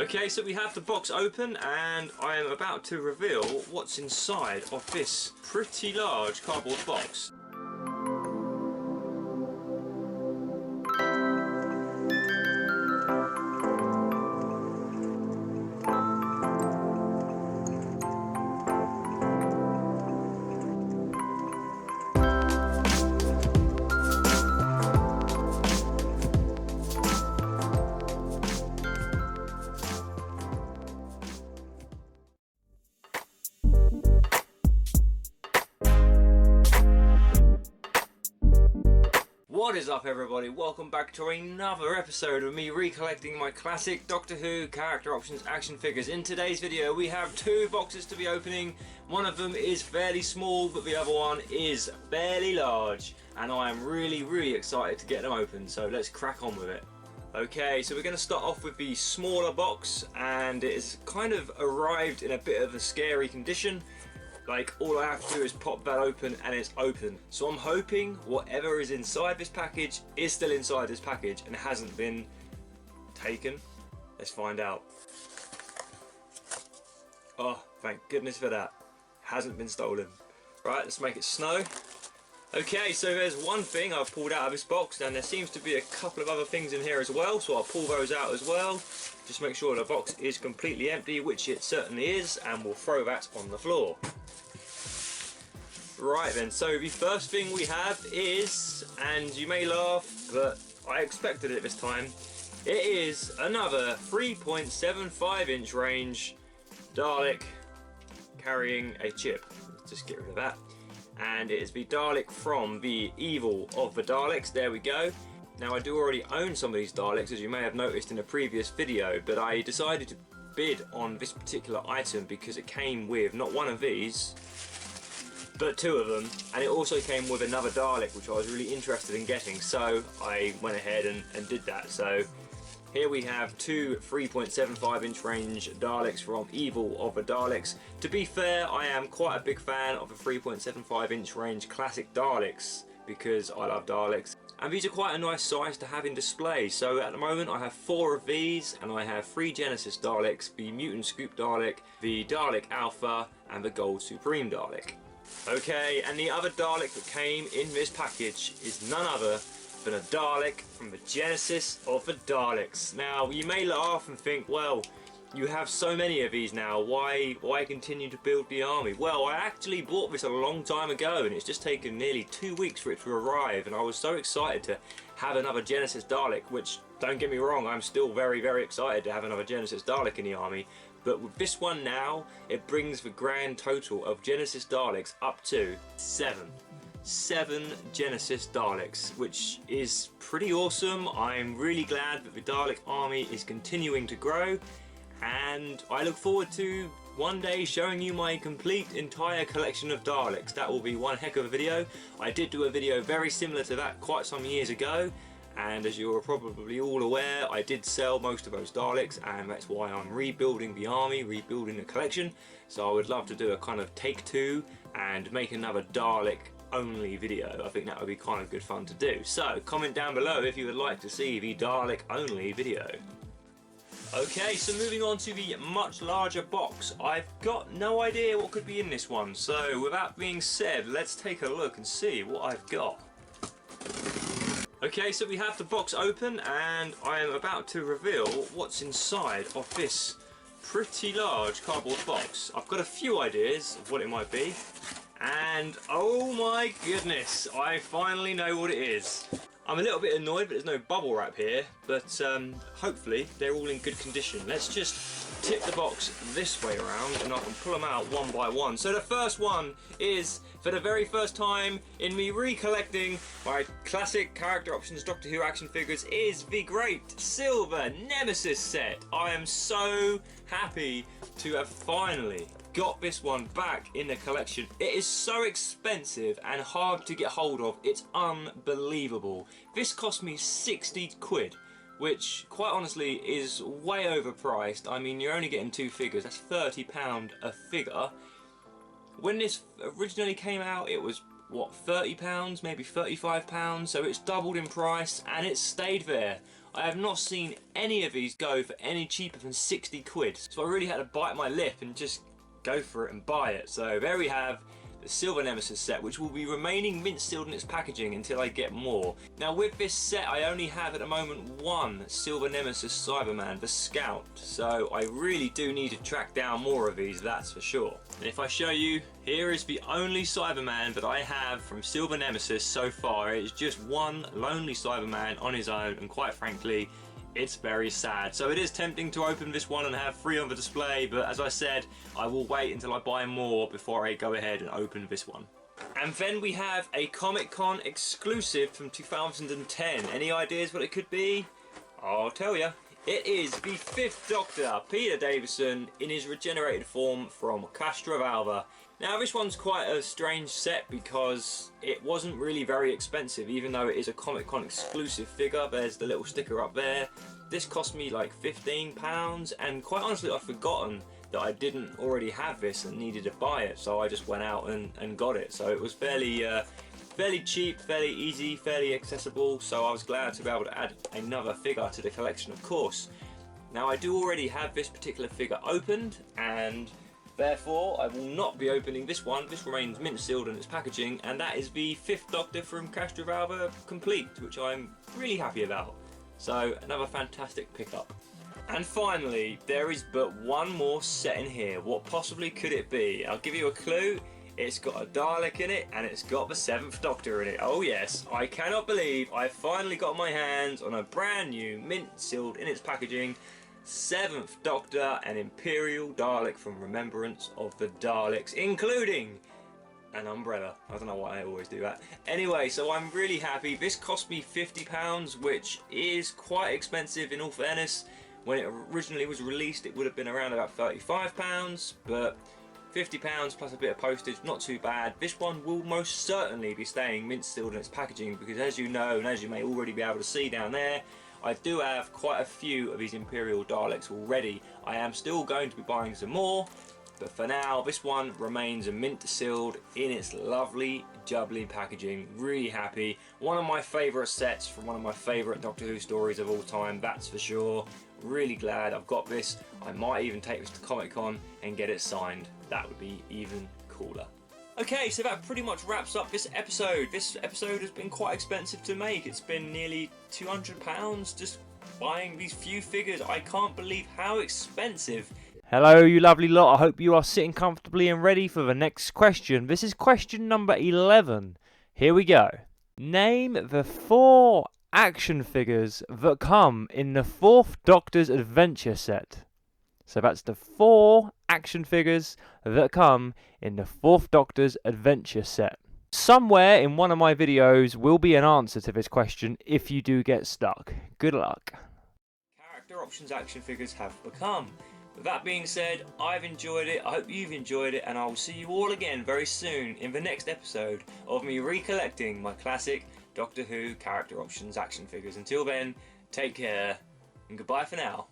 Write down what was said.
Okay, so we have the box open and I am about to reveal what's inside of this pretty large cardboard box. What is up everybody, welcome back to another episode of me recollecting my classic Doctor Who character options action figures. In today's video we have two boxes to be opening. One of them is fairly small but the other one is fairly large, and I am really excited to get them open, so let's crack on with it. Okay, so we're going to start off with the smaller box, and it has kind of arrived in a bit of a scary condition. Like, all I have to do is pop that open and it's open. So I'm hoping whatever is inside this package is still inside this package and hasn't been taken. Let's find out. Oh, thank goodness for that. Hasn't been stolen. Right, let's make it snow. Okay, so there's one thing I've pulled out of this box, and there seems to be a couple of other things in here as well, so I'll pull those out as well. Just make sure the box is completely empty, which it certainly is, and we'll throw that on the floor. Right then, so the first thing we have is, and you may laugh, but I expected it this time, it is another 3.75 inch range Dalek carrying a chip. Let's just get rid of that. And it is the Dalek from the Evil of the Daleks. There we go. Now I do already own some of these Daleks, as you may have noticed in a previous video, but I decided to bid on this particular item because it came with not one of these, but two of them, and it also came with another Dalek which I was really interested in getting, so I went ahead and did that. So here we have two 3.75 inch range Daleks from Evil of the Daleks. To be fair, I am quite a big fan of the 3.75 inch range classic Daleks because I love Daleks. And these are quite a nice size to have in display. So at the moment I have 4 of these, and I have 3 Genesis Daleks, the Mutant Scoop Dalek, the Dalek Alpha, and the Gold Supreme Dalek. Okay, and the other Dalek that came in this package is none other than a Dalek from the Genesis of the Daleks. Now, you may laugh and think, well, you have so many of these now, why continue to build the army? Well, I actually bought this a long time ago, and it's just taken nearly 2 weeks for it to arrive, and I was so excited to have another Genesis Dalek, which, don't get me wrong, I'm still very excited to have another Genesis Dalek in the army. But with this one now, it brings the grand total of Genesis Daleks up to 7. 7 Genesis Daleks, which is pretty awesome. I'm really glad that the Dalek army is continuing to grow, and I look forward to one day showing you my complete entire collection of Daleks. That will be one heck of a video. I did do a video very similar to that quite some years ago, and as you're probably all aware, I did sell most of those Daleks, and that's why I'm rebuilding the army, rebuilding the collection. So I would love to do a kind of take two and make another Dalek only video. I think that would be kind of good fun to do. So comment down below if you would like to see the Dalek only video. Okay, so moving on to the much larger box. I've got no idea what could be in this one, so with that being said, let's take a look and see what I've got. Okay, so we have the box open and I am about to reveal what's inside of this pretty large cardboard box. I've got a few ideas of what it might be, and oh my goodness, I finally know what it is. I'm a little bit annoyed that there's no bubble wrap here, but hopefully they're all in good condition. Let's just tip the box this way around and I can pull them out one by one. So the first one is, for the very first time in me recollecting my classic character options Doctor Who action figures, is the great silver Nemesis set. I am so happy to have finally got this one back in the collection. It is so expensive and hard to get hold of, it's unbelievable. This cost me 60 quid, which quite honestly is way overpriced. I mean, you're only getting 2 figures, that's £30 a figure. When this originally came out, it was what, £30, maybe £35, so it's doubled in price and it's stayed there. I have not seen any of these go for any cheaper than 60 quid. So I really had to bite my lip and just go for it and buy it. So there we have the Silver Nemesis set, which will be remaining mint sealed in its packaging until I get more. Now with this set, I only have at the moment one Silver Nemesis Cyberman, the Scout, so I really do need to track down more of these, that's for sure. And if I show you, here is the only Cyberman that I have from Silver Nemesis so far. It's just one lonely Cyberman on his own, and quite frankly, it's very sad. So it is tempting to open this one and have 3 on the display, but as I said, I will wait until I buy more before I go ahead and open this one. And then we have a Comic-Con exclusive from 2010. Any ideas what it could be? I'll tell you. It is the 5th Doctor, Peter Davison, in his regenerated form from Castrovalva. Now this one's quite a strange set because it wasn't really very expensive, even though it is a Comic-Con exclusive figure. There's the little sticker up there. This cost me like £15, and quite honestly I've forgotten that I didn't already have this and needed to buy it, so I just went out and got it. So it was fairly cheap, fairly easy, fairly accessible, so I was glad to be able to add another figure to the collection, of course. Now I do already have this particular figure opened, and therefore I will not be opening this one. This remains mint sealed in its packaging, and that is the 5th Doctor from Castrovalva complete, which I'm really happy about. So another fantastic pickup. And finally, there is but one more set in here. What possibly could it be? I'll give you a clue. It's got a Dalek in it, and it's got the 7th Doctor in it. Oh yes, I cannot believe I finally got my hands on a brand new, mint sealed in its packaging, 7th Doctor and Imperial Dalek from Remembrance of the Daleks, including an umbrella. I don't know why I always do that. Anyway, so I'm really happy. This cost me £50, which is quite expensive in all fairness. When it originally was released, it would have been around about £35, but £50 plus a bit of postage, not too bad. This one will most certainly be staying mint sealed in its packaging, because as you know, and as you may already be able to see down there, I do have quite a few of these Imperial Daleks already. I am still going to be buying some more, but for now, this one remains mint sealed in its lovely jubbly packaging. Really happy. One of my favourite sets from one of my favourite Doctor Who stories of all time, that's for sure. Really glad I've got this. I might even take this to Comic-Con and get it signed. That would be even cooler. Okay, so that pretty much wraps up this episode. This episode has been quite expensive to make. It's been nearly £200 just buying these few figures. I can't believe how expensive. Hello, you lovely lot. I hope you are sitting comfortably and ready for the next question. This is question number 11. Here we go. Name the 4 action figures that come in the 4th Doctor's Adventure set. So that's the 4 action figures that come in the 4th Doctor's Adventure set. Somewhere in one of my videos will be an answer to this question if you do get stuck. Good luck. Character options action figures have become. With that being said, I've enjoyed it, I hope you've enjoyed it, and I will see you all again very soon in the next episode of me recollecting my classic Doctor Who character options action figures. Until then, take care, and goodbye for now.